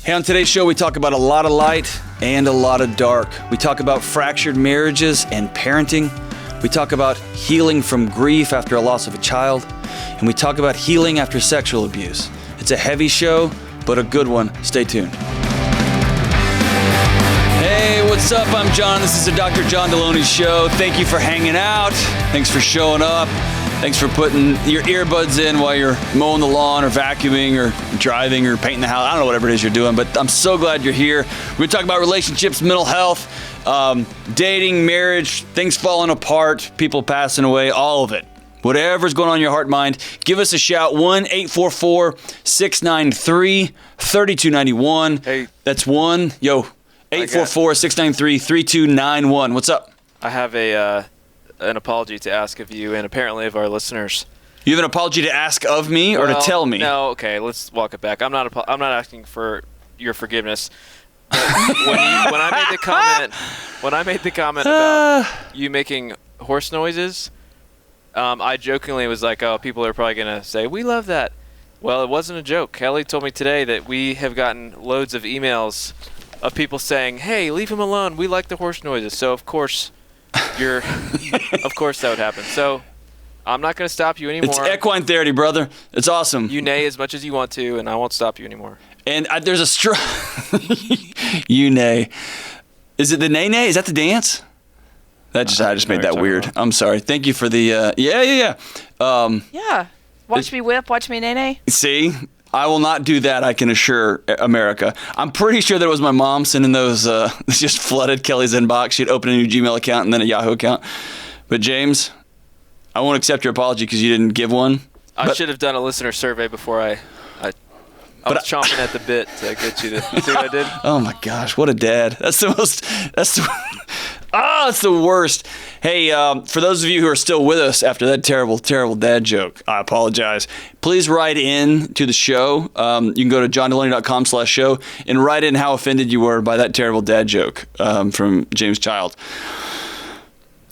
Hey, on today's show, we talk about a lot of light and a lot of dark. We talk about fractured marriages and parenting. We talk about healing from grief after a loss of a child. And we talk about healing after sexual abuse. It's a heavy show, but a good one. Stay tuned. Hey, what's up? I'm John. This is the Dr. John Delony Show. Thank you for hanging out. Thanks for showing up. Thanks for putting your earbuds in while you're mowing the lawn or vacuuming or driving or painting the house. I don't know, whatever it is you're doing, but I'm so glad you're here. We're going to talk about relationships, mental health, dating, marriage, things falling apart, people passing away, all of it. Whatever's going on in your heart and mind, give us a shout, 1-844-693-3291. Hey. That's 844-693-3291. What's up? I have an apology to ask of you and apparently of our listeners. You have an apology to ask of me or to tell me? No, okay, let's walk it back. I'm not asking for your forgiveness. When I made the comment about you making horse noises, I jokingly was like, "Oh, people are probably gonna say we love that." Well, it wasn't a joke. Kelly told me today that we have gotten loads of emails of people saying, "Hey, leave him alone. We like the horse noises." So of course. Of course that would happen. So I'm not going to stop you anymore. It's equine therapy, brother. It's awesome. You neigh as much as you want to, and I won't stop you anymore. And there's a you neigh. Is it the neigh? Is that the dance? I just made that weird. About. I'm sorry. Thank you for the yeah. Yeah. Watch me whip. Watch me neigh. See. I will not do that, I can assure America. I'm pretty sure that it was my mom sending those, just flooded Kelly's inbox. She'd open a new Gmail account and then a Yahoo account. But James, I won't accept your apology because you didn't give one. I should have done a listener survey before I was chomping at the bit to get you to see what I did. Oh my gosh, what a dad. It's the worst. Hey, for those of you who are still with us after that terrible, terrible dad joke, I apologize. Please write in to the show. You can go to johndelony.com/show and write in how offended you were by that terrible dad joke from James Child.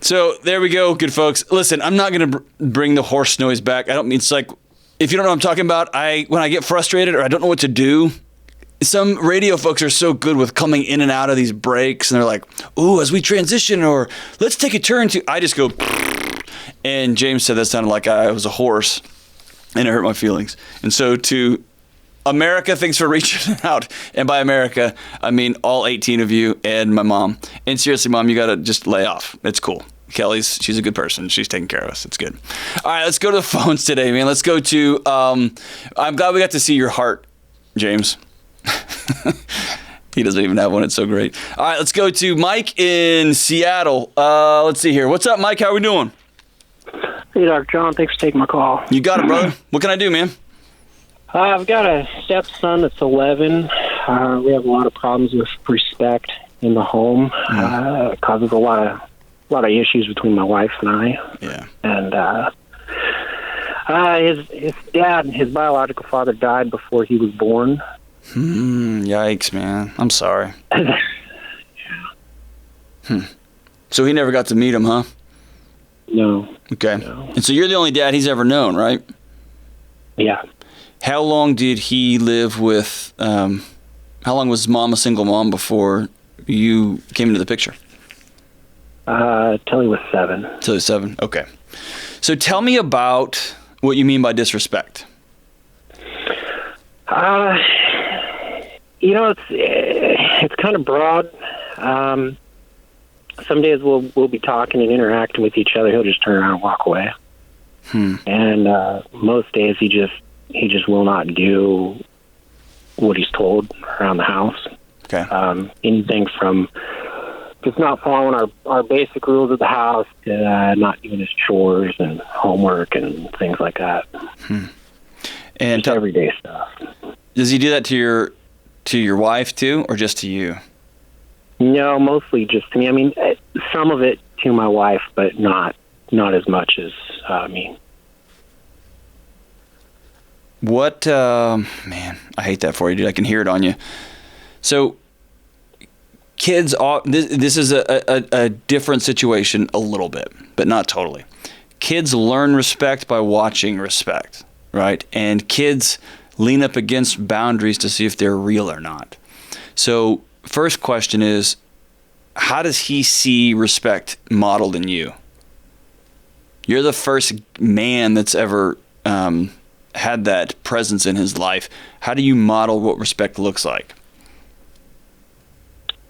So there we go, good folks. Listen, I'm not going to bring the horse noise back. I don't mean, it's like, if you don't know what I'm talking about, when I get frustrated or I don't know what to do, some radio folks are so good with coming in and out of these breaks, and they're like, ooh, as we transition, or let's take a turn to, I just go, and James said that sounded like I was a horse, and it hurt my feelings. And so to America, thanks for reaching out. And by America, I mean all 18 of you and my mom. And seriously, Mom, you got to just lay off. It's cool. She's a good person. She's taking care of us. It's good. All right, let's go to the phones today, man. Let's go to, I'm glad we got to see your heart, James. He doesn't even have one. It's so great. All right, let's go to Mike in Seattle. Let's see here. What's up, Mike? How are we doing? Hey, Dr. John. Thanks for taking my call. You got it, brother. What can I do, man? I've got a stepson that's 11. We have a lot of problems with respect in the home. It causes a lot of issues between my wife and I. Yeah. And his dad, his biological father, died before he was born. Yikes, man. I'm sorry. So he never got to meet him, huh? No. Okay. No. And so you're the only dad he's ever known, right? Yeah. How long did he live with, how long was mom a single mom before you came into the picture? Till he was 7. Till he was 7, okay. So tell me about what you mean by disrespect. It's kind of broad. Some days we'll be talking and interacting with each other. He'll just turn around and walk away. And most days he just will not do what he's told around the house. Okay. Anything from just not following our basic rules of the house to not doing his chores and homework and things like that. And just everyday stuff. Does he do that to your wife too, or just to you? No, mostly just to me. I mean, some of it to my wife, but not as much as me. What, man, I hate that for you, dude. I can hear it on you. So, kids, this is a different situation a little bit, but not totally. Kids learn respect by watching respect, right? And kids lean up against boundaries to see if they're real or not. So first question is, how does he see respect modeled in you? You're the first man that's ever had that presence in his life. How do you model what respect looks like?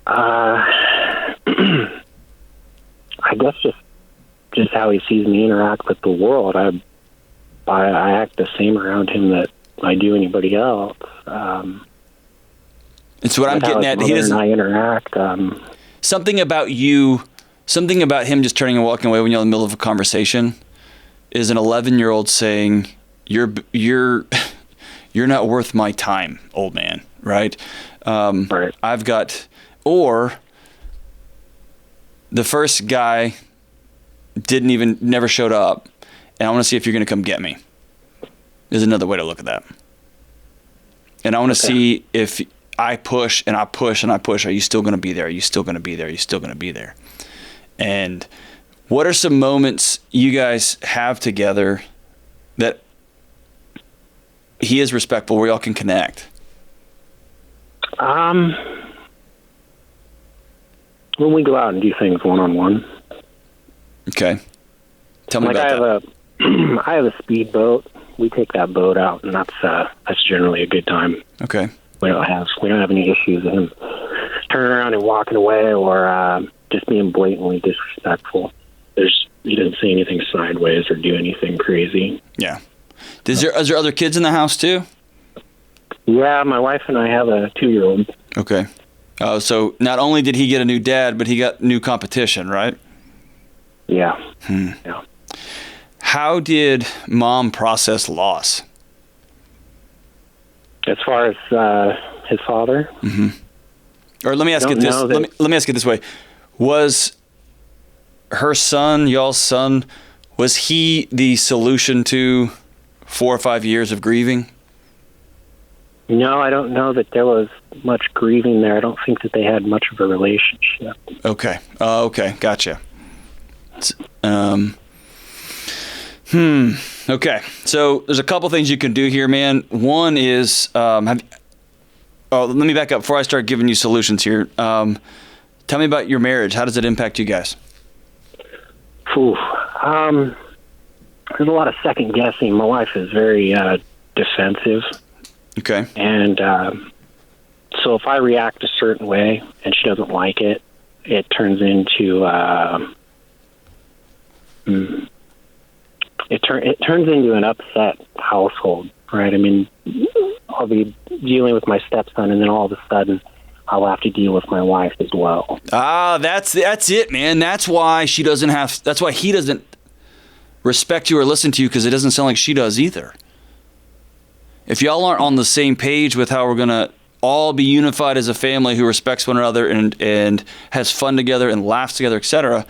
I guess just how he sees me interact with the world. I act the same around him that I do anybody else. It's what I'm getting at. He doesn't. I interact. Something about you, something about him just turning and walking away when you're in the middle of a conversation, is an 11-year-old saying, "You're not worth my time, old man." Right? Right. I've got, or the first guy never showed up, and I want to see if you're going to come get me. Is another way to look at that. And I want to see if I push and I push and I push. Are you still going to be there? Are you still going to be there? Are you still going to be there? And what are some moments you guys have together that he is respectful, where y'all can connect? When we go out and do things one-on-one. Okay. Tell me like about that. I have a speedboat. We take that boat out, and that's generally a good time. Okay. We don't have any issues with him turning around and walking away, or just being blatantly disrespectful. He doesn't say anything sideways or do anything crazy. Yeah. Is there other kids in the house too? Yeah, my wife and I have a 2-year-old. Okay. So not only did he get a new dad, but he got new competition, right? Yeah. Yeah. How did mom process loss? As far as his father? Mm-hmm. Or let me ask it this. Let me ask it this way: was her son, y'all's son, was he the solution to 4 or 5 years of grieving? No, I don't know that there was much grieving there. I don't think that they had much of a relationship. Okay. Okay. Gotcha. Okay. So there's a couple things you can do here, man. One is, let me back up before I start giving you solutions here. Tell me about your marriage. How does it impact you guys? There's a lot of second guessing. My wife is very defensive. Okay. And so if I react a certain way and she doesn't like it, it turns into it turns into an upset household, right? I mean, I'll be dealing with my stepson, and then all of a sudden, I'll have to deal with my wife as well. That's it, man. That's why he doesn't respect you or listen to you, because it doesn't sound like she does either. If y'all aren't on the same page with how we're gonna all be unified as a family who respects one another and has fun together and laughs together, etc.,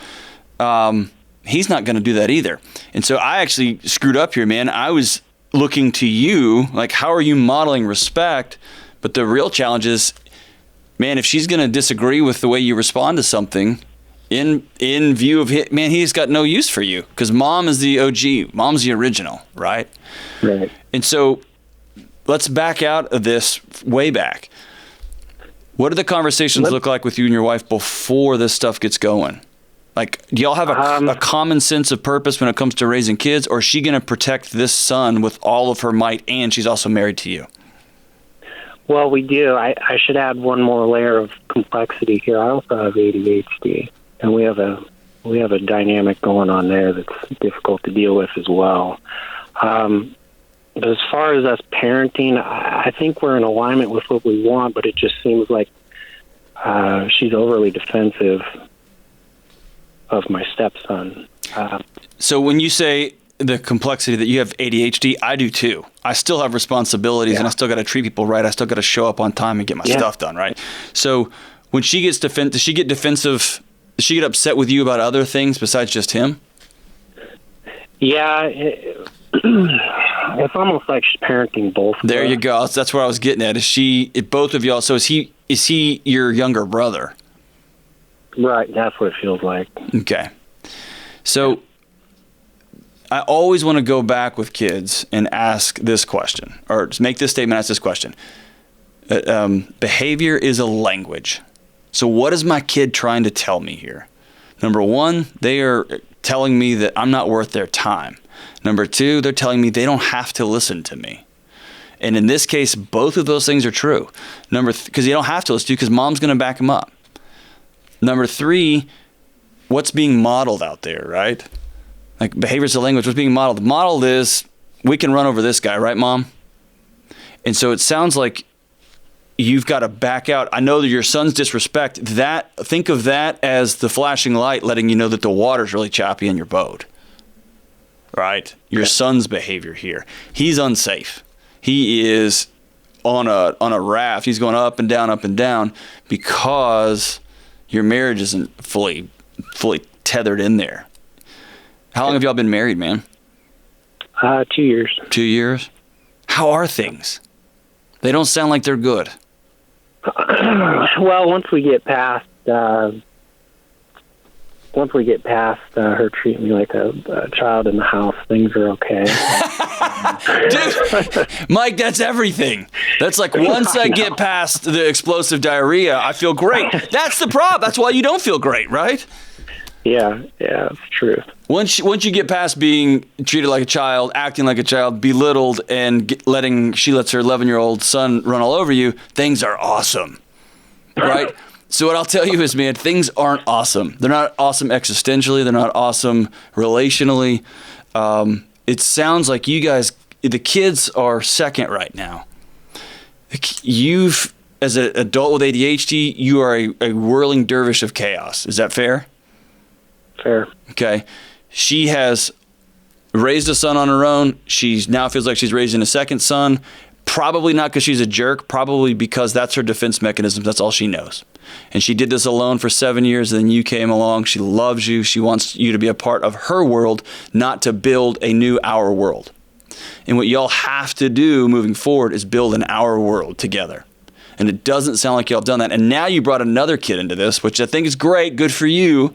he's not going to do that either. And so I actually screwed up here, man. I was looking to you, like, how are you modeling respect? But the real challenge is, man, if she's going to disagree with the way you respond to something, in view of it, man, he's got no use for you, because mom is the OG. Mom's the original, right? Right. And so let's back out of this way back. What do the conversations look like with you and your wife before this stuff gets going? Like, do y'all have a common sense of purpose when it comes to raising kids, or is she going to protect this son with all of her might, and she's also married to you? Well, we do. I should add one more layer of complexity here. I also have ADHD, and we have a dynamic going on there that's difficult to deal with as well. But as far as us parenting, I think we're in alignment with what we want, but it just seems like she's overly defensive of my stepson. So when you say the complexity that you have ADHD, I do too. I still have responsibilities, and I still got to treat people right. I still got to show up on time and get my stuff done, right? So when she gets does she get defensive? Does she get upset with you about other things besides just him? Yeah, it's almost like she's parenting both. There you go. That's where I was getting at. Both of y'all? So is he your younger brother? Right, that's what it feels like. Okay. So I always want to go back with kids and ask this question, or just make this statement, ask this question. Behavior is a language. So what is my kid trying to tell me here? Number one, they are telling me that I'm not worth their time. Number two, they're telling me they don't have to listen to me. And in this case, both of those things are true. Because you don't have to listen to you because mom's going to back them up. Number three, what's being modeled out there, right? Like behavior is a language. What's being modeled? Modeled is, we can run over this guy, right, Mom? And so it sounds like you've got to back out. I know that your son's disrespect. Think of that as the flashing light letting you know that the water's really choppy in your boat, right? Your son's behavior here. He's unsafe. He is on a raft. He's going up and down because your marriage isn't fully tethered in there. How long have y'all been married, man? 2 years. 2 years? How are things? They don't sound like they're good. Well, once we get past her treating me like a child in the house, things are okay. Dude, Mike, that's everything. That's like once I get past the explosive diarrhea, I feel great. That's the problem. That's why you don't feel great, right? Yeah, it's true. Once you get past being treated like a child, acting like a child, belittled, and she lets her 11-year-old son run all over you, things are awesome, right? So what I'll tell you is, man, things aren't awesome. They're not awesome existentially. They're not awesome relationally. It sounds like you guys, the kids are second right now. As an adult with ADHD, you are a whirling dervish of chaos. Is that fair? Fair. Okay. She has raised a son on her own. She now feels like she's raising a second son. Probably not because she's a jerk. Probably because that's her defense mechanism. That's all she knows. And she did this alone for 7 years. And then you came along. She loves you. She wants you to be a part of her world, not to build a new our world. And what y'all have to do moving forward is build an our world together. And it doesn't sound like y'all have done that. And now you brought another kid into this, which I think is great. Good for you.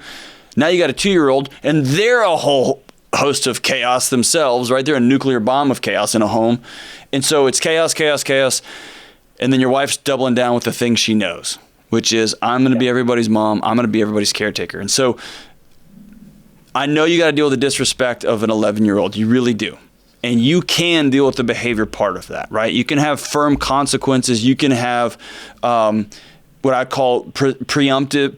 Now you got a 2-year-old, and they're a whole host of chaos themselves, right? They're a nuclear bomb of chaos in a home. And so it's chaos. And then your wife's doubling down with the thing she knows, which is, I'm going to be everybody's mom. I'm going to be everybody's caretaker. And so I know you got to deal with the disrespect of an 11-year-old. You really do. And you can deal with the behavior part of that, right? You can have firm consequences. You can have what I call preemptive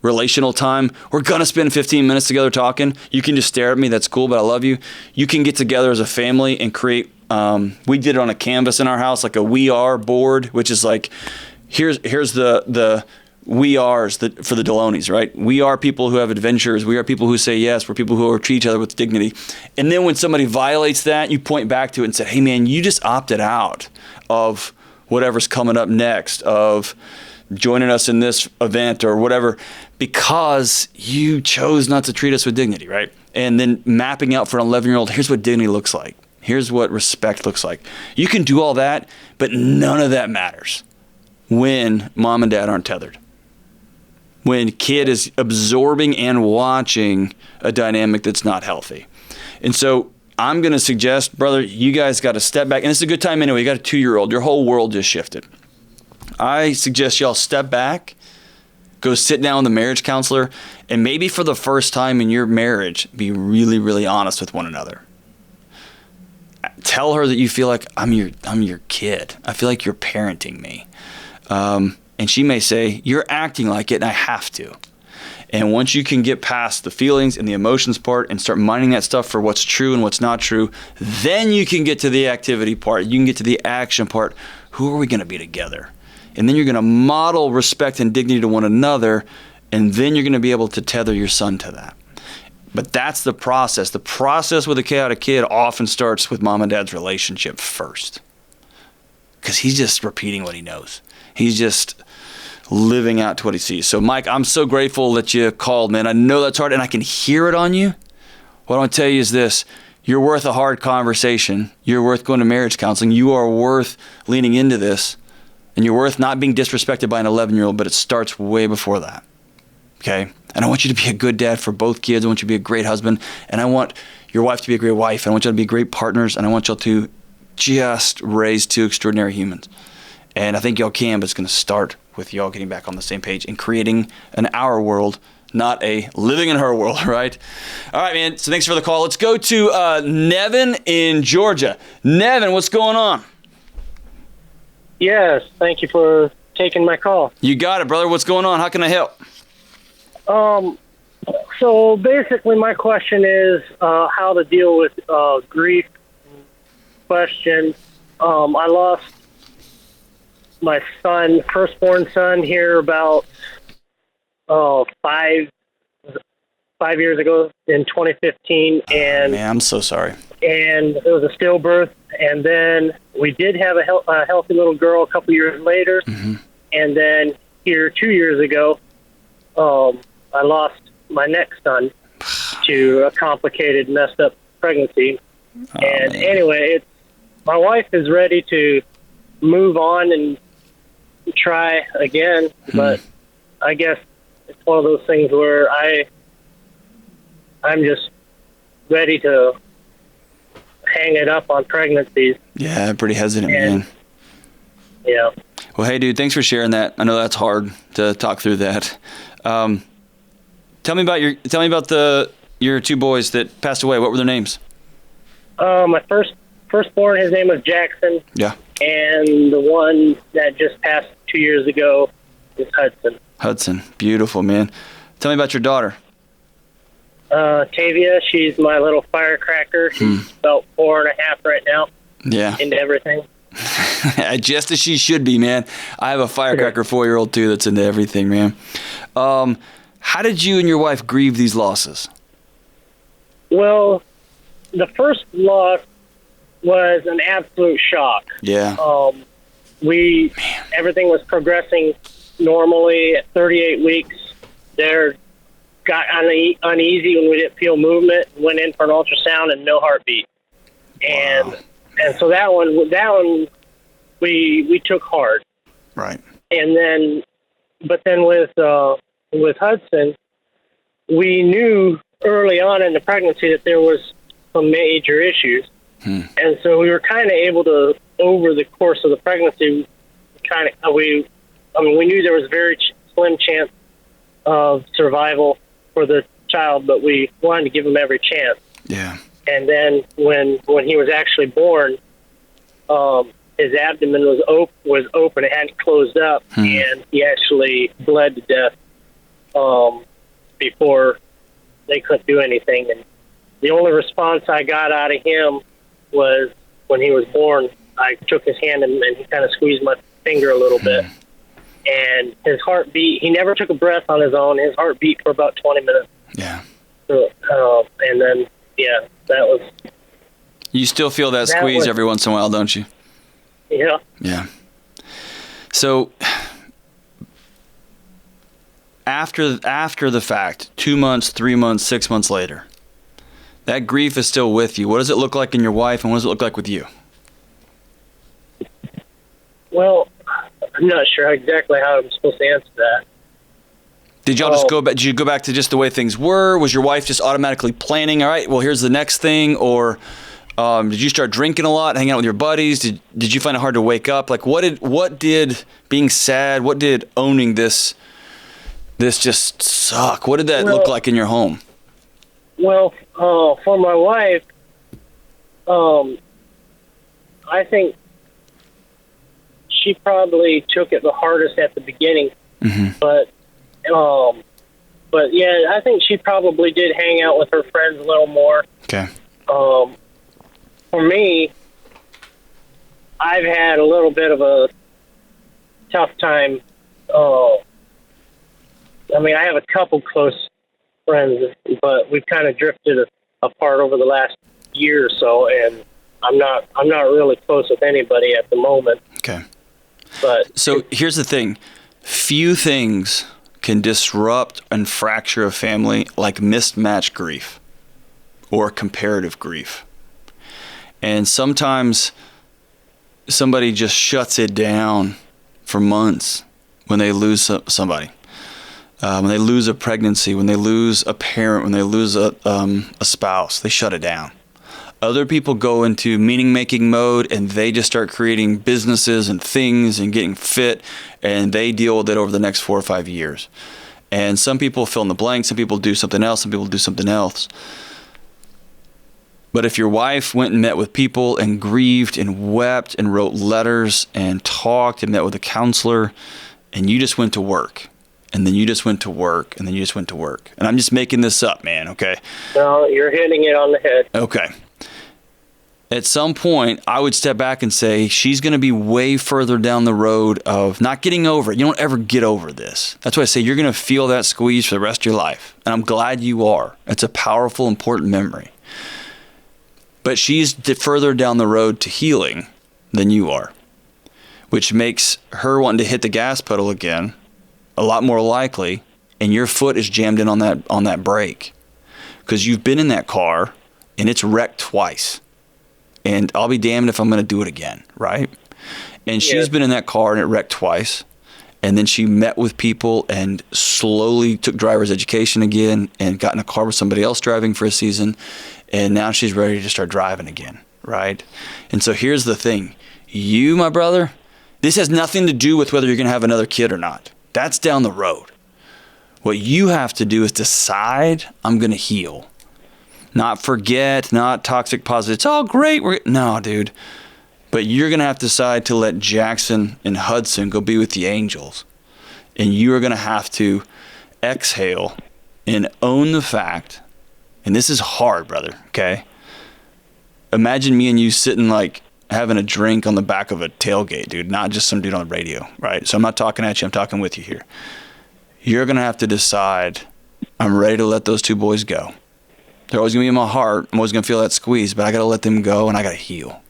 relational time. We're going to spend 15 minutes together talking. You can just stare at me. That's cool, but I love you. You can get together as a family and create, we did it on a canvas in our house, like a we are board, which is like, here's the we are's for the Delonys, right? We are people who have adventures. We are people who say yes. We're people who treat each other with dignity. And then when somebody violates that, you point back to it and say, hey man, you just opted out of whatever's coming up next, of joining us in this event or whatever, because you chose not to treat us with dignity, right? And then mapping out for an 11-year-old, here's what dignity looks like. Here's what respect looks like. You can do all that, but none of that matters when mom and dad aren't tethered. When kid is absorbing and watching a dynamic that's not healthy. And so I'm going to suggest, brother, you guys got to step back. And it's a good time anyway. You got a 2-year-old. Your whole world just shifted. I suggest y'all step back, go sit down with a marriage counselor, and maybe for the first time in your marriage, be really, really honest with one another. Tell her that you feel like I'm your kid. I feel like you're parenting me. And she may say, you're acting like it and I have to. And once you can get past the feelings and the emotions part and start mining that stuff for what's true and what's not true, then you can get to the activity part. You can get to the action part. Who are we going to be together? And then you're going to model respect and dignity to one another, and then you're going to be able to tether your son to that. But that's the process. The process with a chaotic kid often starts with mom and dad's relationship first, because he's just repeating what he knows. He's just living out to what he sees. So, Mike, I'm so grateful that you called, man. I know that's hard, and I can hear it on you. What I want to tell you is this. You're worth a hard conversation. You're worth going to marriage counseling. You are worth leaning into this, and you're worth not being disrespected by an 11-year-old, but it starts way before that. okay? And I want you to be a good dad for both kids. I want you to be a great husband. And I want your wife to be a great wife. And I want y'all to be great partners. And I want y'all to just raise two extraordinary humans. And I think y'all can, but it's going to start with y'all getting back on the same page and creating an our world, not a living in her world, right? All right, man. So thanks for the call. Let's go to Nevin in Georgia. Nevin, what's going on? Yes, thank you for taking my call. You got it, brother. What's going on? How can I help? So basically my question is how to deal with grief question. I lost my son, firstborn son, here about 5 years ago in 2015, and Man, I'm so sorry. and it was a stillbirth, and then we did have a healthy little girl a couple years later, and then here 2 years ago, I lost my next son to a complicated, messed up pregnancy. Man. Anyway, my wife is ready to move on and try again, but I guess it's one of those things where I'm just ready to hang it up on pregnancies. Yeah, pretty hesitant, man. Yeah. Well, hey, dude, thanks for sharing that. I know that's hard to talk through that. Tell me about your two boys that passed away. What were their names? My firstborn, his name was Jackson. Yeah. And the one that just passed 2 years ago is Hudson. Hudson. Beautiful, man. Tell me about your daughter. Tavia, she's my little firecracker. She's about 4.5 right now. Yeah. Into everything. Just as she should be, man. I have a firecracker 4-year-old too that's into everything, man. How did you and your wife grieve these losses? Well, the first loss was an absolute shock. Yeah. Everything was progressing normally at 38 weeks. There got uneasy when we didn't feel movement. Went in for an ultrasound and no heartbeat. And so that one we took hard. Right. And then, but then with Hudson, we knew early on in the pregnancy that there was some major issues. And so we were kind of able to, over the course of the pregnancy, we knew there was very slim chance of survival for the child, but we wanted to give him every chance. Yeah. And then when he was actually born, his abdomen was open. It hadn't closed up, and he actually bled to death before they couldn't do anything. And the only response I got out of him was when he was born, I took his hand and he kind of squeezed my finger a little bit. And his heartbeat, he never took a breath on his own. His heart beat for about 20 minutes. Yeah. So, and then, that was... You still feel that squeeze every once in a while, don't you? Yeah. Yeah. So after the fact, 2 months, 3 months, 6 months later, that grief is still with you. What does it look like in your wife, and what does it look like with you? Well, I'm not sure exactly how I'm supposed to answer that. Did y'all just go back? Did you go back to just the way things were? Was your wife just automatically planning? All right, well, here's the next thing, or did you start drinking a lot, hanging out with your buddies? Did you find it hard to wake up? Like, what did being sad? What did owning this just suck? What did that look like in your home? Well, for my wife, I think she probably took it the hardest at the beginning, but yeah, I think she probably did hang out with her friends a little more. Okay. For me, I've had a little bit of a tough time. I have a couple close friends, but we've kind of drifted apart over the last year or so, and I'm not really close with anybody at the moment. Okay. But so here's the thing: few things can disrupt and fracture a family like mismatched grief or comparative grief. And sometimes somebody just shuts it down for months when they lose somebody. when they lose a pregnancy, when they lose a parent, when they lose a spouse, they shut it down. Other people go into meaning-making mode, and they just start creating businesses and things and getting fit, and they deal with it over the next 4 or 5 years. And some people fill in the blank, some people do something else, some people do something else. But if your wife went and met with people and grieved and wept and wrote letters and talked and met with a counselor, and you just went to work, and then you just went to work, and then you just went to work. And I'm just making this up, man, okay? No, you're hitting it on the head. Okay. At some point, I would step back and say, she's going to be way further down the road of not getting over it. You don't ever get over this. That's why I say you're going to feel that squeeze for the rest of your life. And I'm glad you are. It's a powerful, important memory. But she's further down the road to healing than you are, which makes her wanting to hit the gas pedal again a lot more likely, and your foot is jammed in on that brake because you've been in that car and it's wrecked twice. And I'll be damned if I'm going to do it again, right? And she's been in that car and it wrecked twice. And then she met with people and slowly took driver's education again and got in a car with somebody else driving for a season. And now she's ready to start driving again, right? And so here's the thing. You, my brother, this has nothing to do with whether you're going to have another kid or not. That's down the road. What you have to do is decide, I'm going to heal. Not forget, not toxic positive. It's all great. No, dude. But you're going to have to decide to let Jackson and Hudson go be with the angels. And you're going to have to exhale and own the fact, and this is hard, brother, okay? Imagine me and you sitting like having a drink on the back of a tailgate, dude, not just some dude on the radio, right? So I'm not talking at you. I'm talking with you here. You're going to have to decide, I'm ready to let those two boys go. They're always going to be in my heart. I'm always going to feel that squeeze, but I got to let them go and I got to heal.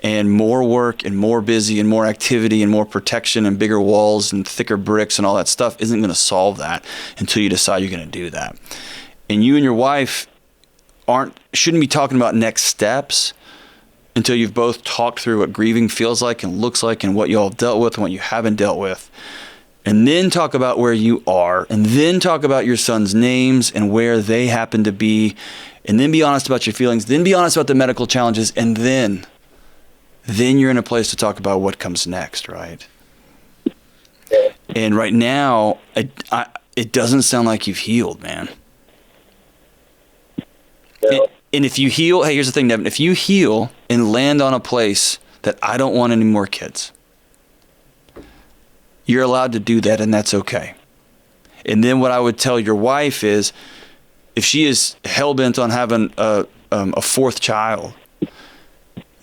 And more work and more busy and more activity and more protection and bigger walls and thicker bricks and all that stuff isn't going to solve that until you decide you're going to do that. And you and your wife shouldn't be talking about next steps until you've both talked through what grieving feels like and looks like and what you all have dealt with and what you haven't dealt with. And then talk about where you are, and then talk about your son's names and where they happen to be, and then be honest about your feelings, then be honest about the medical challenges, and then you're in a place to talk about what comes next, right? And right now, it doesn't sound like you've healed, man. No. And if you heal, hey, here's the thing, Devin, if you heal and land on a place that I don't want any more kids, you're allowed to do that, and that's okay. And then what I would tell your wife is, if she is hell-bent on having a fourth child,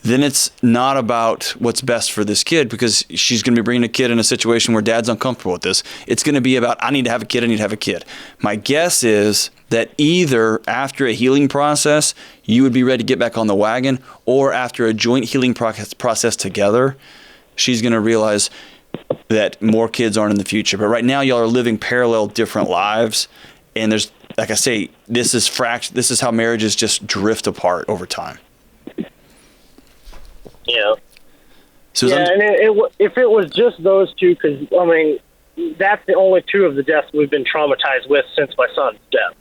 then it's not about what's best for this kid, because she's going to be bringing a kid in a situation where dad's uncomfortable with this. It's going to be about, I need to have a kid. My guess is that either after a healing process, you would be ready to get back on the wagon, or after a joint healing process together, she's going to realize that more kids aren't in the future. But right now, y'all are living parallel different lives. And there's, like I say, this is how marriages just drift apart over time. Yeah. So yeah, and if it was just those two, because, I mean, that's the only two of the deaths we've been traumatized with since my son's death.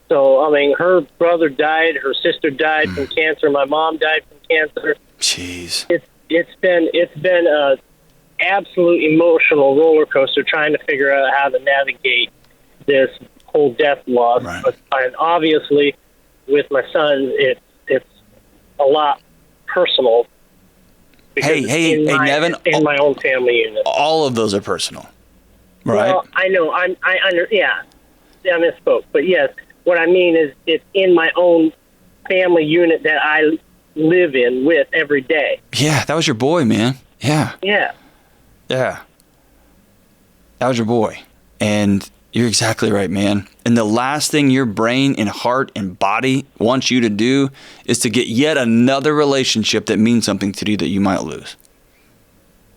So, I mean, her brother died, her sister died from cancer, my mom died from cancer. Jeez. It's been a absolute emotional roller coaster trying to figure out how to navigate this whole death loss. Right. And obviously, with my son, it's a lot personal. Hey, Nevin, in my own family unit. All of those are personal, right? Well, I know. I misspoke. But yes, what I mean is it's in my own family unit that I live in with every day. Yeah, that was your boy, man. Yeah. Yeah. Yeah. That was your boy. And you're exactly right, man. And the last thing your brain and heart and body wants you to do is to get yet another relationship that means something to you that you might lose.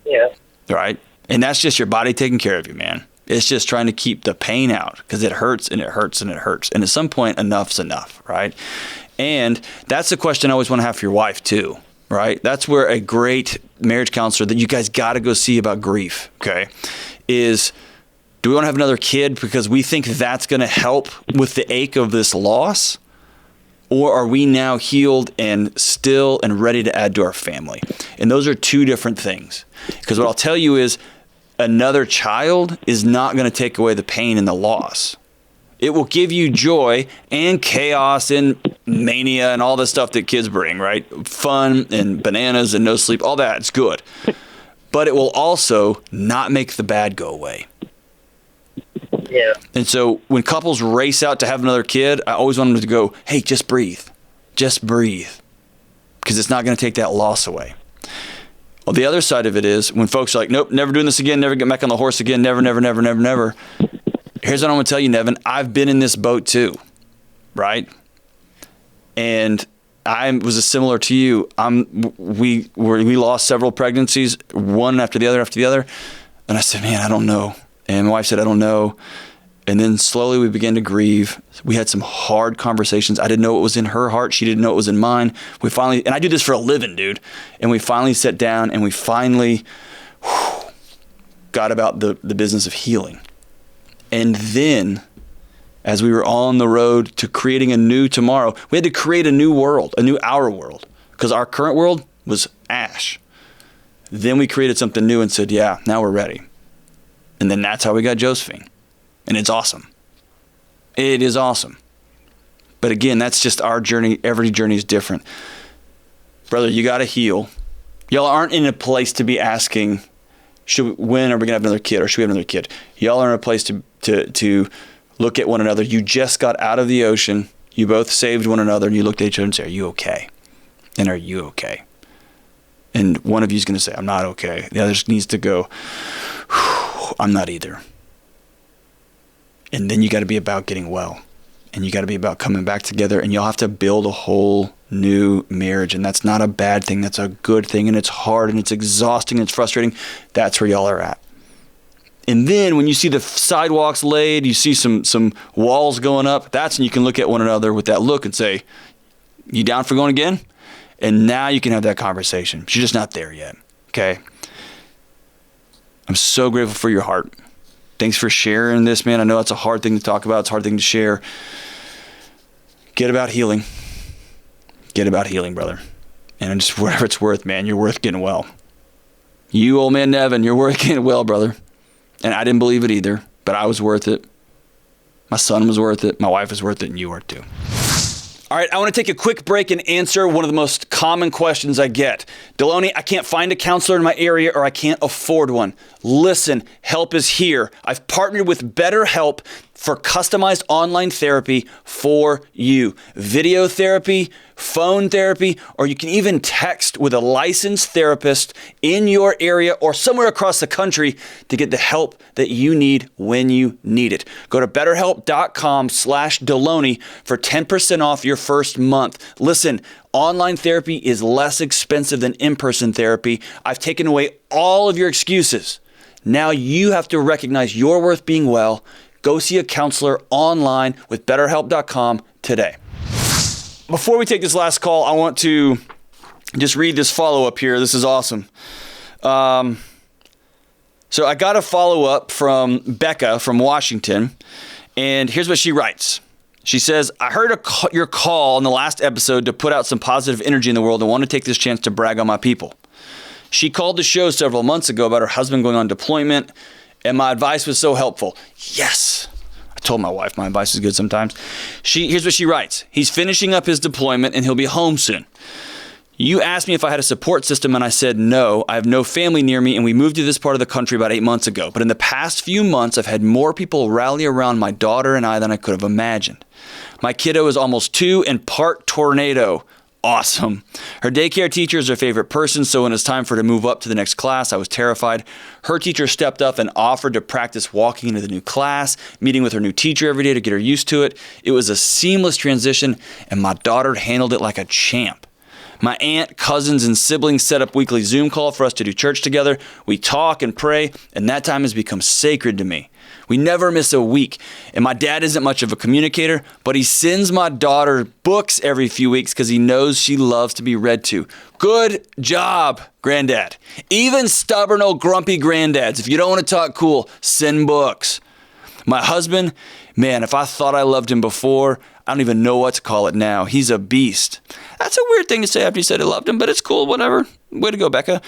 Yeah. Right? And that's just your body taking care of you, man. It's just trying to keep the pain out because it hurts and it hurts and it hurts. And at some point, enough's enough, right? And that's the question I always want to have for your wife, too. Right? That's where a great marriage counselor that you guys got to go see about grief, okay, is Do we want to have another kid because we think that's going to help with the ache of this loss? Or are we now healed and still and ready to add to our family? And those are two different things. Because what I'll tell you is another child is not going to take away the pain and the loss. It will give you joy and chaos and mania and all the stuff that kids bring, right? Fun and bananas and no sleep, all that. It's good. But it will also not make the bad go away. Yeah. And so when couples race out to have another kid, I always want them to go, hey, just breathe. Just breathe. Because it's not going to take that loss away. Well, the other side of it is when folks are like, nope, never doing this again, never get back on the horse again, never. Here's what I'm going to tell you, Nevin. I've been in this boat too, right? And I was similar to you. We lost several pregnancies, one after the other. And I said, man, I don't know. And my wife said, I don't know. And then slowly we began to grieve. We had some hard conversations. I didn't know what was in her heart. She didn't know what was in mine. We finally, and I do this for a living, dude. And we finally sat down and we finally got about the business of healing. And then as we were on the road to creating a new tomorrow, we had to create a new world, our world, because our current world was ash. Then we created something new and said, yeah, now we're ready. And then that's how we got Josephine. And it's awesome. It is awesome. But again, that's just our journey. Every journey is different. Brother, you got to heal. Y'all aren't in a place to be asking, when are we going to have another kid or should we have another kid? Y'all are in a place to look at one another. You just got out of the ocean. You both saved one another and you looked at each other and said, are you okay? And are you okay? And one of you is going to say, I'm not okay. The other needs to go, I'm not either. And then you got to be about getting well. And you got to be about coming back together. And you'll have to build a whole new marriage. And that's not a bad thing. That's a good thing. And it's hard and it's exhausting and it's frustrating. That's where y'all are at. And then when you see the sidewalks laid, you see some walls going up, that's when you can look at one another with that look and say, you down for going again? And now you can have that conversation. But you're just not there yet. Okay? I'm so grateful for your heart. Thanks for sharing this, man. I know it's a hard thing to talk about. It's a hard thing to share. Get about healing. Get about healing, brother. And just whatever it's worth, man, you're worth getting well. You, old man Nevin, you're worth getting well, brother. And I didn't believe it either, but I was worth it. My son was worth it. My wife was worth it, and you are too. All right, I want to take a quick break and answer one of the most common questions I get. Delony, I can't find a counselor in my area or I can't afford one. Listen, help is here. I've partnered with BetterHelp for customized online therapy for you. Video therapy, phone therapy, or you can even text with a licensed therapist in your area or somewhere across the country to get the help that you need when you need it. Go to betterhelp.com/Delony for 10% off your first month. Listen, online therapy is less expensive than in-person therapy. I've taken away all of your excuses. Now you have to recognize you're worth being well. Go see a counselor online with betterhelp.com today. Before we take this last call, I want to just read this follow-up here. This is awesome. So I got a follow-up from Becca from Washington, and here's what she writes. She says, I heard your call in the last episode to put out some positive energy in the world and want to take this chance to brag on my people. She called the show several months ago about her husband going on deployment, and my advice was so helpful. Yes. I told my wife my advice is good sometimes. Here's what she writes. He's finishing up his deployment and he'll be home soon. You asked me if I had a support system and I said no. I have no family near me and we moved to this part of the country about 8 months ago. But in the past few months, I've had more people rally around my daughter and I than I could have imagined. My kiddo is almost 2 and part tornado. Awesome. Her daycare teacher is her favorite person, so when it's time for her to move up to the next class, I was terrified. Her teacher stepped up and offered to practice walking into the new class, meeting with her new teacher every day to get her used to it. It was a seamless transition, and my daughter handled it like a champ. My aunt, cousins, and siblings set up weekly Zoom call for us to do church together. We talk and pray, and that time has become sacred to me. We never miss a week. And my dad isn't much of a communicator, but he sends my daughter books every few weeks because he knows she loves to be read to. Good job, Granddad. Even stubborn old grumpy granddads, if you don't want to talk cool, send books. My husband, man, if I thought I loved him before, I don't even know what to call it now. He's a beast. That's a weird thing to say after you said I loved him, but it's cool, whatever. Way to go, Becca.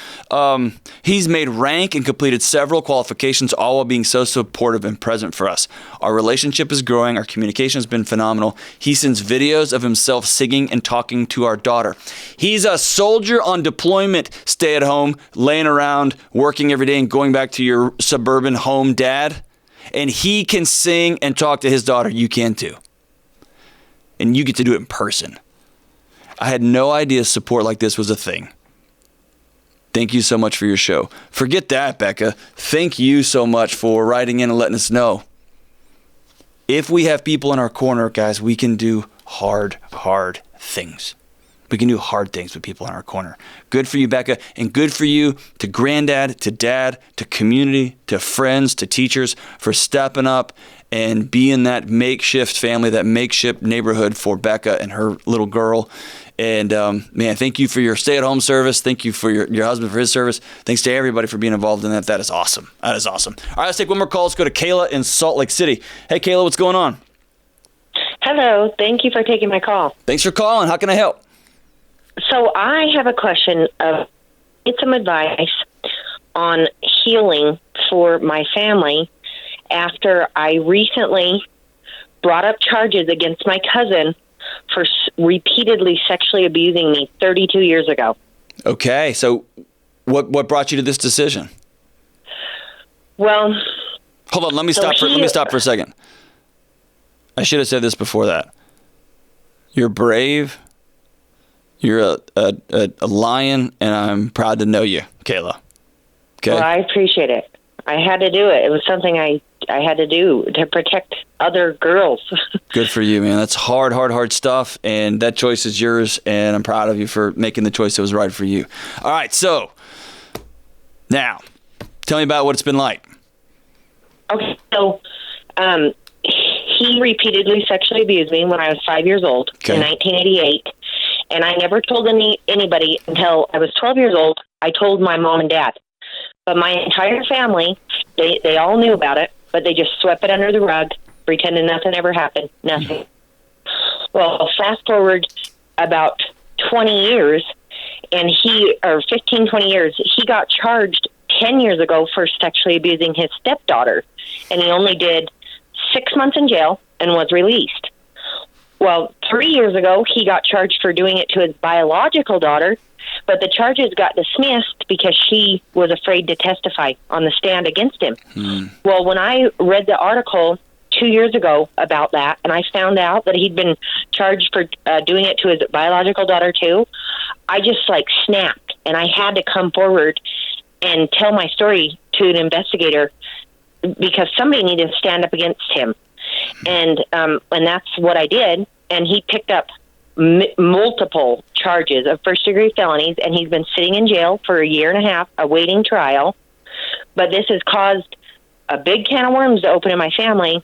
He's made rank and completed several qualifications, all while being so supportive and present for us. Our relationship is growing. Our communication has been phenomenal. He sends videos of himself singing and talking to our daughter. He's a soldier on deployment, stay at home, laying around, working every day, and going back to your suburban home dad. And he can sing and talk to his daughter. You can too. And you get to do it in person. I had no idea support like this was a thing. Thank you so much for your show. Forget that, Becca. Thank you so much for writing in and letting us know. If we have people in our corner, guys, we can do hard things. We can do hard things with people in our corner. Good for you, Becca, and good for you to granddad, to dad, to community, to friends, to teachers for stepping up and being that makeshift family, that makeshift neighborhood for Becca and her little girl. And man, thank you for your stay-at-home service. Thank you for your husband for his service. Thanks to everybody for being involved in that. That is awesome. That is awesome. All right, let's take one more call. Let's go to Kayla in Salt Lake City. Hey, Kayla, what's going on? Hello. Thank you for taking my call. Thanks for calling. How can I help? So I have a question of get some advice on healing for my family after I recently brought up charges against my cousin for repeatedly sexually abusing me 32 years ago. Okay, so what brought you to this decision? Well, hold on, let me stop for a second. I should have said this before that. You're brave. You're a lion, and I'm proud to know you, Kayla. Okay. Well, I appreciate it. I had to do it. It was something I had to do to protect other girls. Good for you, man. That's hard stuff, and that choice is yours, and I'm proud of you for making the choice that was right for you. All right, so now tell me about what it's been like. Okay, so he repeatedly sexually abused me when I was 5 years old in 1988, and I never told anybody until I was 12 years old. I told my mom and dad. But my entire family, they all knew about it, but they just swept it under the rug, pretending nothing ever happened, nothing. Well, fast forward about 20 years, and 20 years, he got charged 10 years ago for sexually abusing his stepdaughter, and he only did 6 months in jail and was released. Well, 3 years ago, he got charged for doing it to his biological daughter, but the charges got dismissed because she was afraid to testify on the stand against him. Well, when I read the article 2 years ago about that, and I found out that he'd been charged for doing it to his biological daughter too, I just snapped, and I had to come forward and tell my story to an investigator because somebody needed to stand up against him. And that's what I did, and he picked up multiple charges of first-degree felonies, and he's been sitting in jail for a year and a half awaiting trial. But this has caused a big can of worms to open in my family,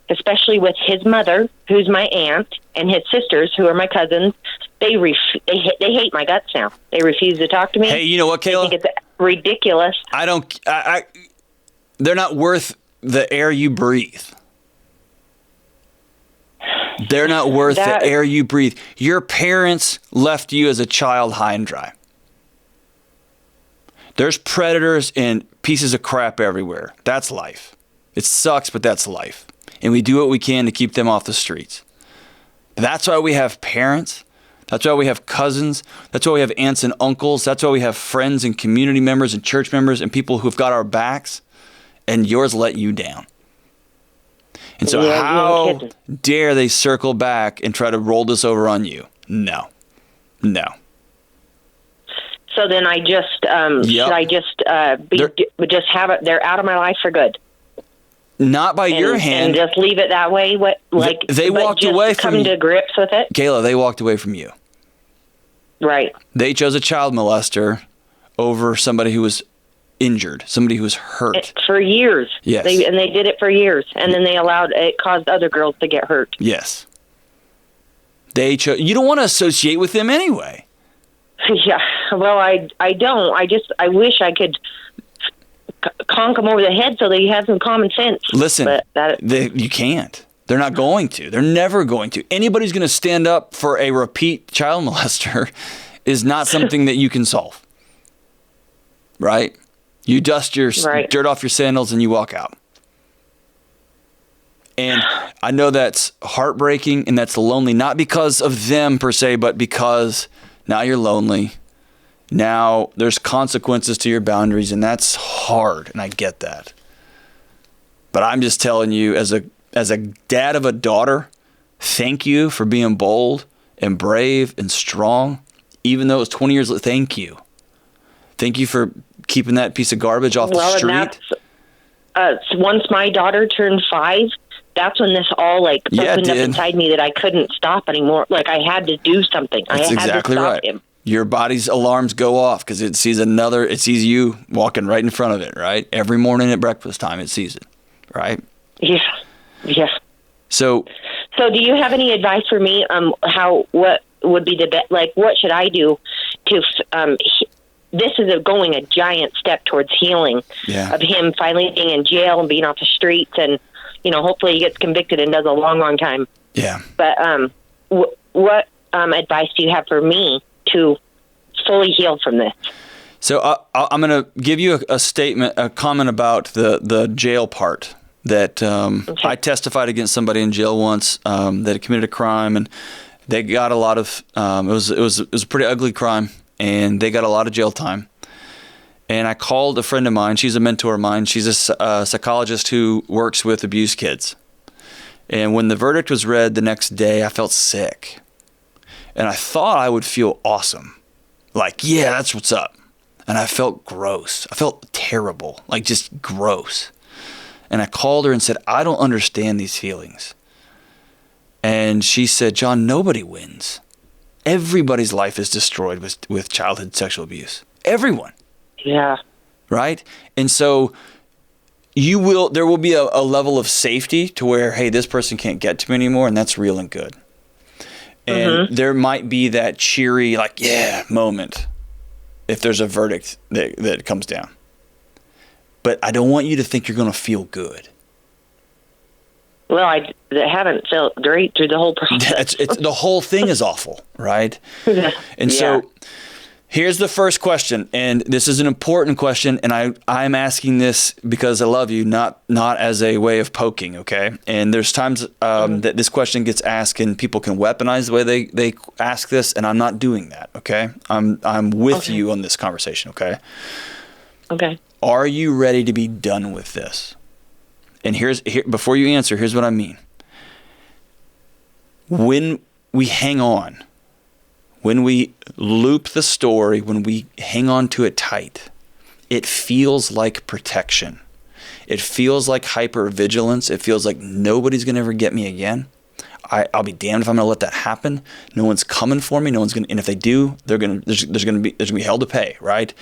especially with his mother, who's my aunt, and his sisters, who are my cousins. They hate my guts now. They refuse to talk to me. Hey, you know what, Kayla? I think it's ridiculous. They're not worth the air you breathe. They're not worth the air you breathe. Your parents left you as a child high and dry. There's predators and pieces of crap everywhere. That's life. It sucks, but that's life. And we do what we can to keep them off the streets. That's why we have parents. That's why we have cousins. That's why we have aunts and uncles. That's why we have friends and community members and church members and people who've got our backs. And yours let you down. And so how dare they circle back and try to roll this over on you? No. So then I just should I just just have it? They're out of my life for good. Not by your hand. And just leave it that way. They walked away from you. Come to grips with it. Kayla, they walked away from you. Right. They chose a child molester over somebody who was injured, somebody who was hurt. For years. Yes. And they did it for years. And then it caused other girls to get hurt. Yes. They chose. You don't want to associate with them anyway. Yeah. Well, I don't. I wish I could conk them over the head so they have some common sense. Listen, But you can't. They're not going to. They're never going to. Anybody's going to stand up for a repeat child molester is not something that you can solve. Right? You dust your dirt off your sandals and you walk out. And I know that's heartbreaking and that's lonely, not because of them per se, but because now you're lonely. Now there's consequences to your boundaries, and that's hard, and I get that. But I'm just telling you, as a dad of a daughter, thank you for being bold and brave and strong, even though it's 20 years later. Thank you. Thank you for keeping that piece of garbage off the street. And once my daughter turned 5, that's when this all opened up inside me that I couldn't stop anymore. Like I had to do something. That's I had exactly to stop right. him. Your body's alarms go off because it sees you walking right in front of it, right? Every morning at breakfast time, it sees it, right? Yeah. So do you have any advice for me? What would be the best? Like, what should I do to? This is going a giant step towards healing of him finally being in jail and being off the streets, and hopefully he gets convicted and does a long, long time. Yeah. But what advice do you have for me to fully heal from this? So I'm going to give you a comment about the jail part. That I testified against somebody in jail once that had committed a crime, and they got a lot of. It was a pretty ugly crime, and they got a lot of jail time. And I called a friend of mine. She's a mentor of mine. She's a psychologist who works with abused kids. And when the verdict was read the next day, I felt sick, and I thought I would feel awesome, like that's what's up. And I felt gross. I felt terrible, like just gross. And I called her and said, I don't understand these feelings. And she said, John, nobody wins. Everybody's life is destroyed with childhood sexual abuse. Everyone. Yeah. Right? And so there will be a level of safety to where, hey, this person can't get to me anymore, and that's real and good. And there might be that cheery, moment if there's a verdict that comes down. But I don't want you to think you're going to feel good. Well, I haven't felt great through the whole process. The whole thing is awful, right? And so here's the first question, and this is an important question, and I'm asking this because I love you, not as a way of poking, okay? And there's times that this question gets asked and people can weaponize the way they ask this, and I'm not doing that, okay? I'm with you on this conversation, okay? Okay. Are you ready to be done with this? And before you answer, here's what I mean. When we hang on, when we loop the story, when we hang on to it tight, it feels like protection. It feels like hypervigilance. It feels like nobody's going to ever get me again. I'll be damned if I'm going to let that happen. No one's coming for me. No one's going to, and if they do, there's going to be hell to pay, right?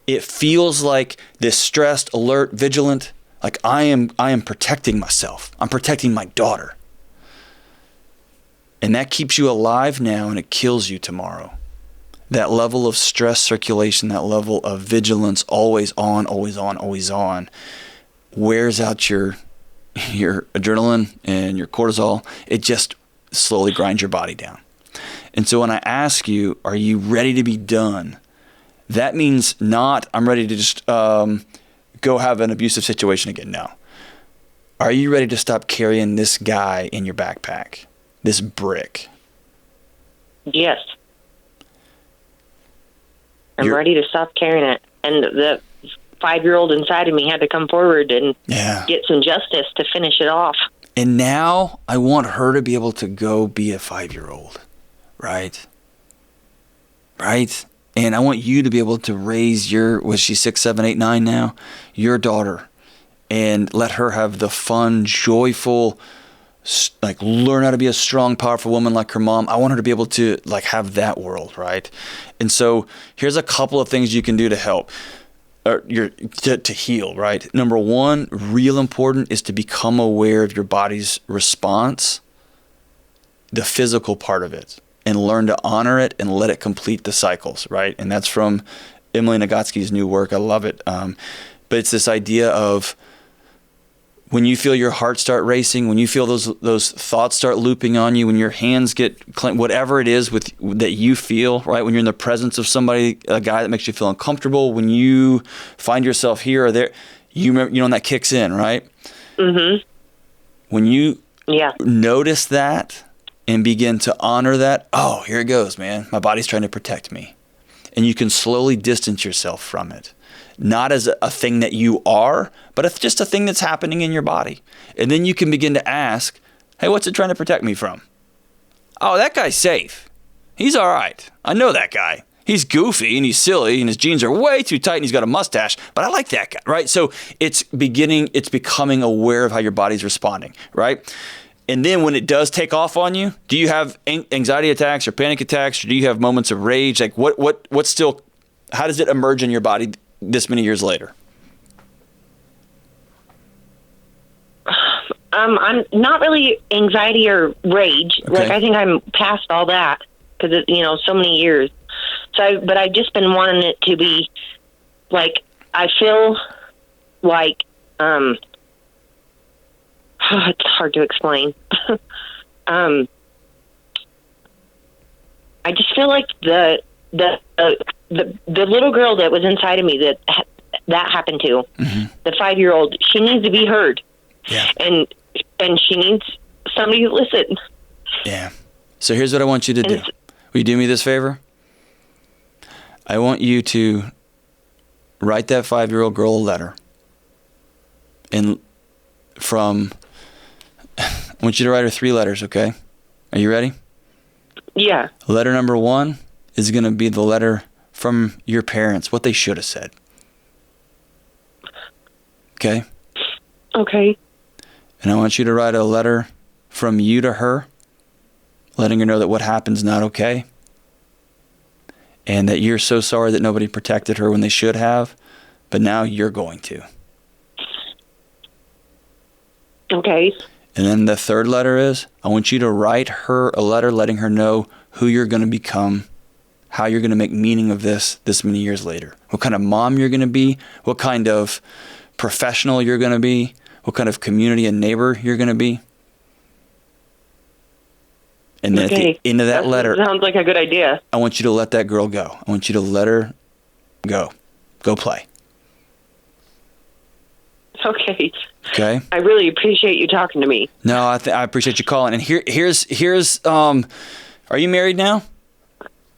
It feels like this stressed, alert, vigilant, like I am protecting myself. I'm protecting my daughter. And that keeps you alive now and it kills you tomorrow. That level of stress circulation, that level of vigilance, always on, wears out your adrenaline and your cortisol. It just slowly grinds your body down. And so when I ask you, are you ready to be done? That means not, I'm ready to just go have an abusive situation again. No. Are you ready to stop carrying this guy in your backpack? This brick? Yes. I'm ready to stop carrying it. And the 5-year-old inside of me had to come forward and get some justice to finish it off. And now I want her to be able to go be a 5-year-old. Right? Right? And I want you to be able to raise was she 6, 7, 8, 9 now? Your daughter. And let her have the fun, joyful, learn how to be a strong, powerful woman like her mom. I want her to be able to have that world, right? And so here's a couple of things you can do to help. To heal, right? Number one, real important, is to become aware of your body's response, the physical part of it, and learn to honor it and let it complete the cycles, right? And that's from Emily Nagotsky's new work. I love it. But it's this idea of when you feel your heart start racing, when you feel those thoughts start looping on you, when your hands get whatever it is that you feel, right? When you're in the presence of somebody, a guy that makes you feel uncomfortable, when you find yourself here or there, you know when that kicks in, right? Mm-hmm. When you notice that and begin to honor that, oh, here it goes, man. My body's trying to protect me. And you can slowly distance yourself from it. Not as a thing that you are, but it's just a thing that's happening in your body. And then you can begin to ask, hey, what's it trying to protect me from? Oh, that guy's safe. He's all right. I know that guy. He's goofy and he's silly and his jeans are way too tight and he's got a mustache, but I like that guy, right? So it's becoming aware of how your body's responding, right? And then when it does take off on you, do you have anxiety attacks or panic attacks, or do you have moments of rage? Like what's still, how does it emerge in your body this many years later? I'm not really anxiety or rage. Okay. Like, I think I'm past all that because so many years. But I've just been wanting it to be like, I feel like, it's hard to explain. I just feel like the little girl that was inside of me that happened to, the 5-year-old, she needs to be heard. Yeah. And she needs somebody to listen. Yeah. So here's what I want you to do. Will you do me this favor? I want you to write that 5-year-old girl a letter. And I want you to write her 3 letters, okay? Are you ready? Yeah. Letter number 1 is going to be the letter from your parents, what they should have said. Okay? Okay. And I want you to write a letter from you to her, letting her know that what happened's not okay. And that you're so sorry that nobody protected her when they should have, but now you're going to. Okay. And then the 3rd letter is, I want you to write her a letter letting her know who you're going to become, how you're going to make meaning of this many years later. What kind of mom you're going to be, what kind of professional you're going to be, what kind of community and neighbor you're going to be. And then at the end of that letter, sounds like a good idea. I want you to let that girl go. I want you to let her go. Go play. Okay. Okay. I really appreciate you talking to me. No, I appreciate you calling. And here's are you married now?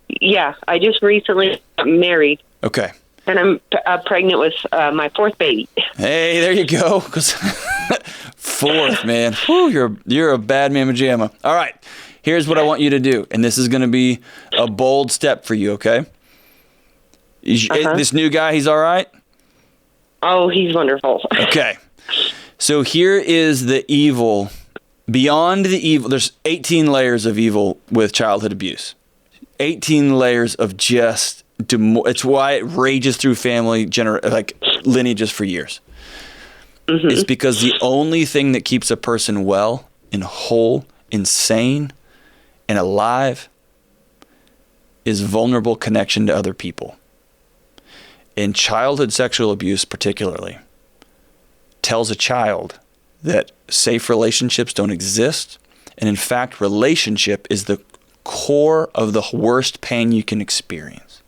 Yeah, I just recently got married. Okay. And I'm pregnant with my 4th baby. Hey, there you go. 'Cause 4th, man. Whew, you're a bad mamma jamma. All right. Here's what I want you to do, and this is going to be a bold step for you, okay? This new guy, he's all right? Oh, he's wonderful. Okay. So here is the evil. Beyond the evil, there's 18 layers of evil with childhood abuse. 18 layers of just, it's why it rages through family, lineages for years. Mm-hmm. It's because the only thing that keeps a person well and whole and sane and alive is vulnerable connection to other people. And childhood sexual abuse particularly tells a child that safe relationships don't exist. And in fact, relationship is the core of the worst pain you can experience.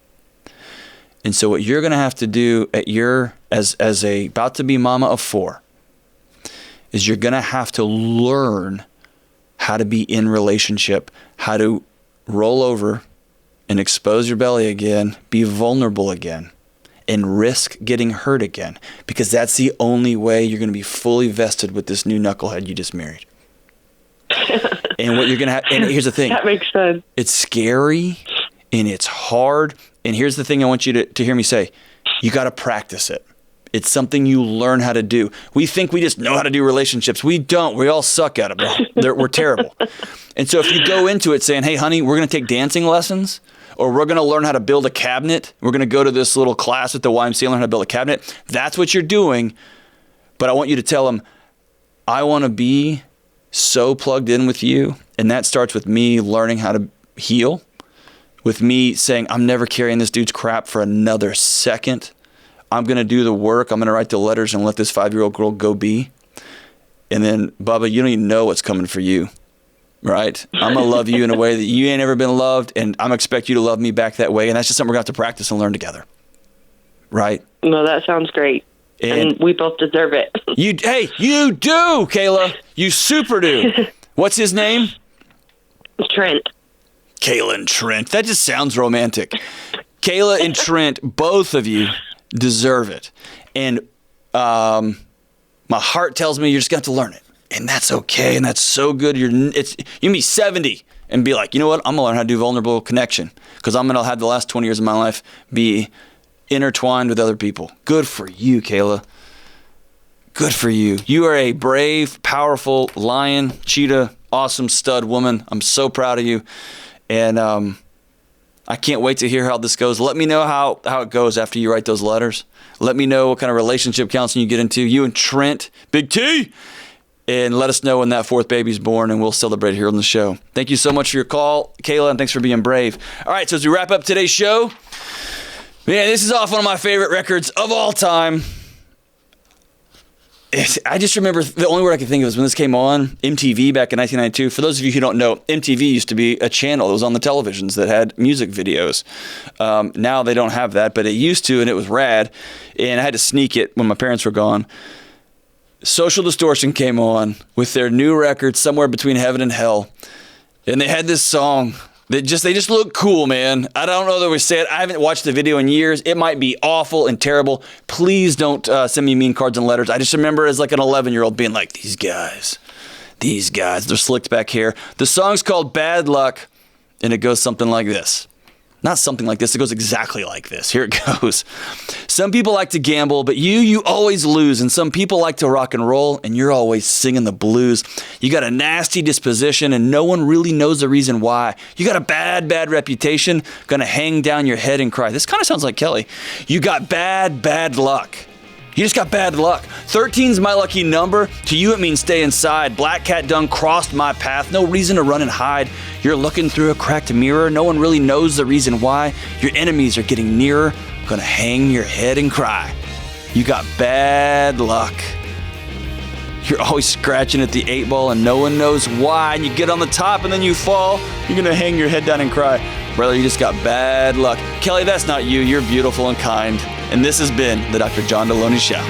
And so what you're going to have to do as a about to be mama of 4 is you're going to have to learn how to be in relationship, how to roll over and expose your belly again, be vulnerable again, and risk getting hurt again, because that's the only way you're going to be fully vested with this new knucklehead you just married. And what you're going to have, and here's the thing. That makes sense. It's scary and it's hard. And here's the thing I want you to hear me say. You got to practice it. It's something you learn how to do. We think we just know how to do relationships. We don't. We all suck at them. We're terrible. And so if you go into it saying, hey, honey, we're going to take dancing lessons, or we're going to learn how to build a cabinet. We're going to go to this little class at the YMCA and learn how to build a cabinet. That's what you're doing. But I want you to tell them, I want to be so plugged in with you. And that starts with me learning how to heal, with me saying, I'm never carrying this dude's crap for another second. I'm going to do the work. I'm going to write the letters and let this 5-year-old girl go be. And then, Bubba, you don't even know what's coming for you, right? I'm going to love you in a way that you ain't ever been loved, and I'm going to expect you to love me back that way. And that's just something we're going to have to practice and learn together, right? No, that sounds great. And we both deserve it. You do, Kayla. You super do. What's his name? Trent. Kayla and Trent. That just sounds romantic. Kayla and Trent, both of you deserve it. And my heart tells me you're just going to have to learn it. And that's okay. And that's so good. You can be 70 and be like, you know what? I'm going to learn how to do vulnerable connection because I'm going to have the last 20 years of my life be intertwined with other people. Good for you, Kayla. Good for you. You are a brave, powerful lion, cheetah, awesome stud woman. I'm so proud of you. And I can't wait to hear how this goes. Let me know how it goes after you write those letters. Let me know what kind of relationship counseling you get into. You and Trent, Big T. And let us know when that 4th baby's born, and we'll celebrate here on the show. Thank you so much for your call, Kayla, and thanks for being brave. All right, so as we wrap up today's show, man, this is off one of my favorite records of all time. I just remember the only word I could think of was when this came on, MTV back in 1992. For those of you who don't know, MTV used to be a channel that was on the televisions that had music videos. Now they don't have that, but it used to, and it was rad. And I had to sneak it when my parents were gone. Social Distortion came on with their new record, Somewhere Between Heaven and Hell. And they had this song. They just look cool, man. I don't know that we say it. I haven't watched the video in years. It might be awful and terrible. Please don't send me mean cards and letters. I just remember as like an 11-year-old being like, these guys, they're slicked back hair. The song's called Bad Luck, and it goes something like this. Not something like this. It goes exactly like this. Here it goes. Some people like to gamble, but you always lose. And some people like to rock and roll, and you're always singing the blues. You got a nasty disposition, and no one really knows the reason why. You got a bad reputation, gonna hang down your head and cry. This kind of sounds like Kelly. You got bad luck. You just got bad luck. 13's my lucky number. To you, it means stay inside. Black cat done crossed my path. No reason to run and hide. You're looking through a cracked mirror. No one really knows the reason why. Your enemies are getting nearer. Gonna hang your head and cry. You got bad luck. You're always scratching at the 8 ball and no one knows why. And you get on the top and then you fall. You're gonna hang your head down and cry. Brother, you just got bad luck. Kelly, that's not you. You're beautiful and kind. And this has been the Dr. John Delony Show.